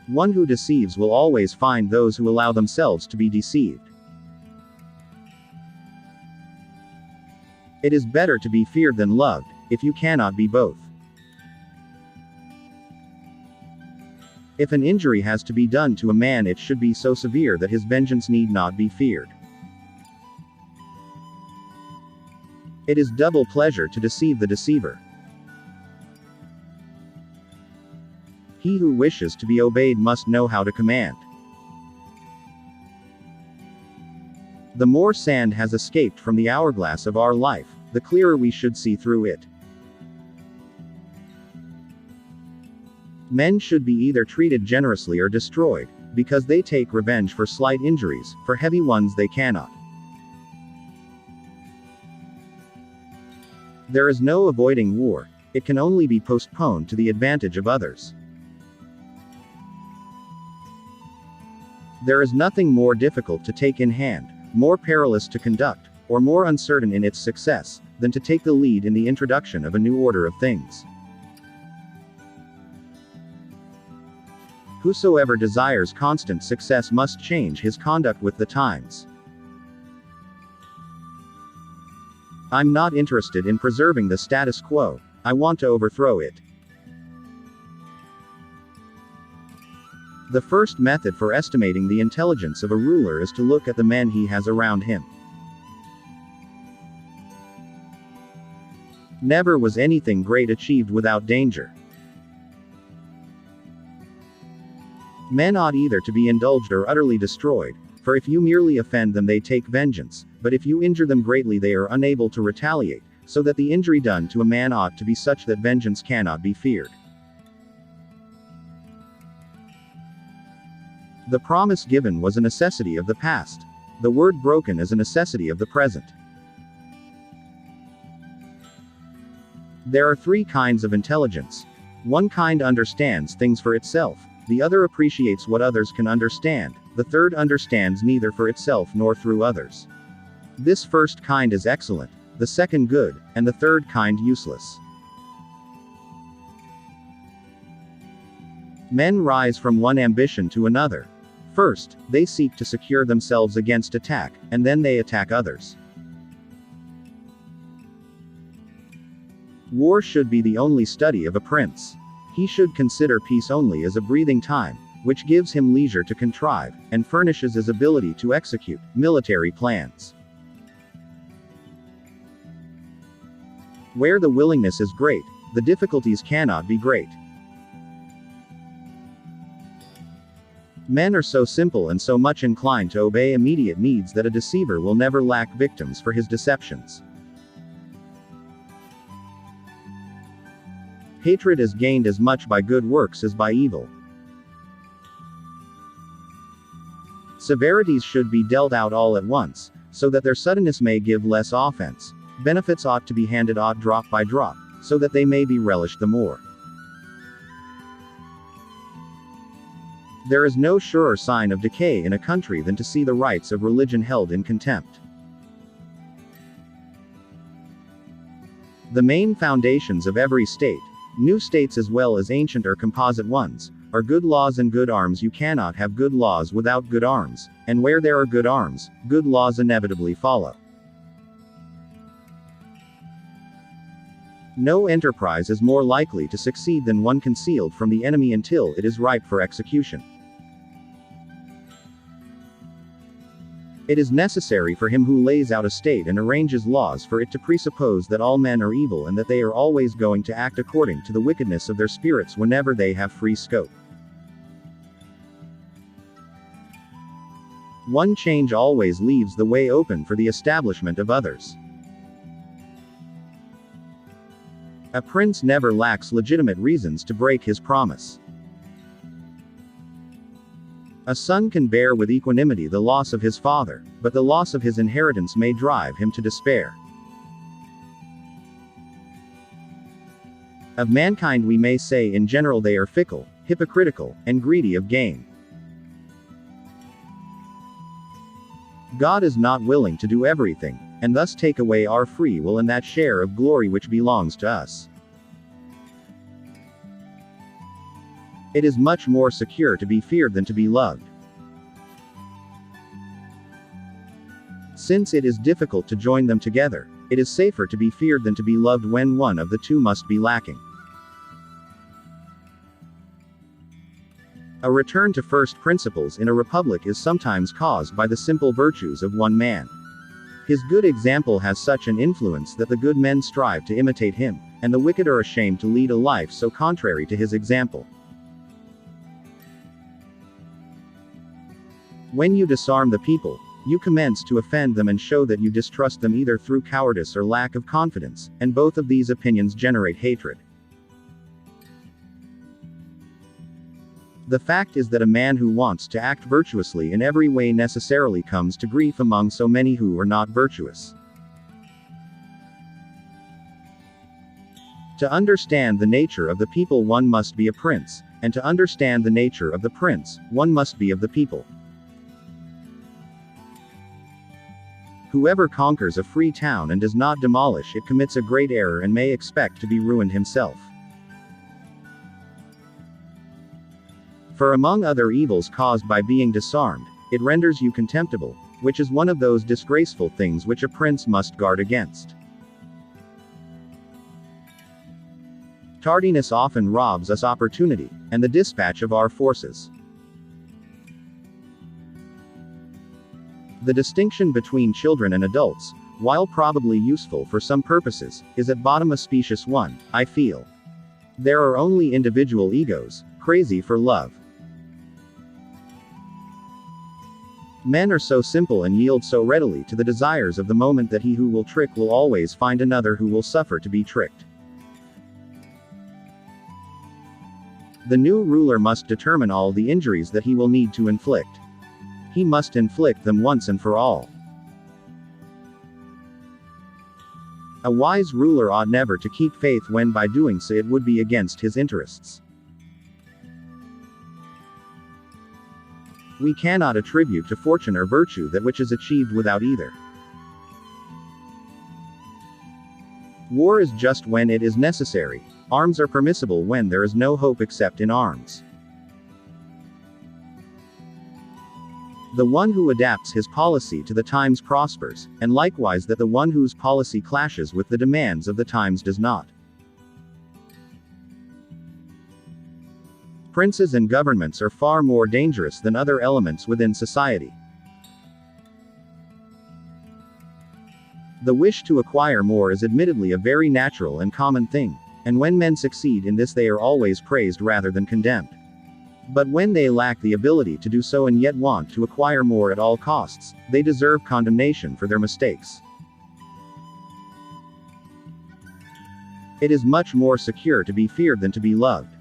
One who deceives will always find those who allow themselves to be deceived. It is better to be feared than loved, if you cannot be both. If an injury has to be done to a man, it should be so severe that his vengeance need not be feared. It is double pleasure to deceive the deceiver. He who wishes to be obeyed must know how to command. The more sand has escaped from the hourglass of our life, the clearer we should see through it. Men should be either treated generously or destroyed, because they take revenge for slight injuries, for heavy ones they cannot. There is no avoiding war, it can only be postponed to the advantage of others. There is nothing more difficult to take in hand, more perilous to conduct, or more uncertain in its success, than to take the lead in the introduction of a new order of things. Whosoever desires constant success must change his conduct with the times. I'm not interested in preserving the status quo, I want to overthrow it. The first method for estimating the intelligence of a ruler is to look at the men he has around him. Never was anything great achieved without danger. Men ought either to be indulged or utterly destroyed, for if you merely offend them they take vengeance, but if you injure them greatly they are unable to retaliate, so that the injury done to a man ought to be such that vengeance cannot be feared. The promise given was a necessity of the past. The word broken is a necessity of the present. There are three kinds of intelligence. One kind understands things for itself, the other appreciates what others can understand, the third understands neither for itself nor through others. This first kind is excellent, the second good, and the third kind useless. Men rise from one ambition to another. First, they seek to secure themselves against attack, and then they attack others. War should be the only study of a prince. He should consider peace only as a breathing time, which gives him leisure to contrive, and furnishes his ability to execute, military plans. Where the willingness is great, the difficulties cannot be great. Men are so simple and so much inclined to obey immediate needs that a deceiver will never lack victims for his deceptions. Hatred is gained as much by good works as by evil. Severities should be dealt out all at once, so that their suddenness may give less offense. Benefits ought to be handed out drop by drop, so that they may be relished the more. There is no surer sign of decay in a country than to see the rights of religion held in contempt. The main foundations of every state, new states as well as ancient or composite ones, are good laws and good arms. You cannot have good laws without good arms, and where there are good arms, good laws inevitably follow. No enterprise is more likely to succeed than one concealed from the enemy until it is ripe for execution. It is necessary for him who lays out a state and arranges laws for it to presuppose that all men are evil and that they are always going to act according to the wickedness of their spirits whenever they have free scope. One change always leaves the way open for the establishment of others. A prince never lacks legitimate reasons to break his promise. A son can bear with equanimity the loss of his father, but the loss of his inheritance may drive him to despair. Of mankind we may say in general they are fickle, hypocritical, and greedy of gain. God is not willing to do everything, and thus take away our free will and that share of glory which belongs to us. It is much more secure to be feared than to be loved. Since it is difficult to join them together, it is safer to be feared than to be loved when one of the two must be lacking. A return to first principles in a republic is sometimes caused by the simple virtues of one man. His good example has such an influence that the good men strive to imitate him, and the wicked are ashamed to lead a life so contrary to his example. When you disarm the people, you commence to offend them and show that you distrust them either through cowardice or lack of confidence, and both of these opinions generate hatred. The fact is that a man who wants to act virtuously in every way necessarily comes to grief among so many who are not virtuous. To understand the nature of the people one must be a prince, and to understand the nature of the prince, one must be of the people. Whoever conquers a free town and does not demolish it commits a great error and may expect to be ruined himself. For among other evils caused by being disarmed, it renders you contemptible, which is one of those disgraceful things which a prince must guard against. Tardiness often robs us opportunity, and the dispatch of our forces. The distinction between children and adults, while probably useful for some purposes, is at bottom a specious one, I feel. There are only individual egos, crazy for love. Men are so simple and yield so readily to the desires of the moment that he who will trick will always find another who will suffer to be tricked. The new ruler must determine all the injuries that he will need to inflict. He must inflict them once and for all. A wise ruler ought never to keep faith when by doing so it would be against his interests. We cannot attribute to fortune or virtue that which is achieved without either. War is just when it is necessary. Arms are permissible when there is no hope except in arms. The one who adapts his policy to the times prospers, and likewise that the one whose policy clashes with the demands of the times does not. Princes and governments are far more dangerous than other elements within society. The wish to acquire more is admittedly a very natural and common thing, and when men succeed in this they are always praised rather than condemned. But when they lack the ability to do so and yet want to acquire more at all costs, they deserve condemnation for their mistakes. It is much more secure to be feared than to be loved.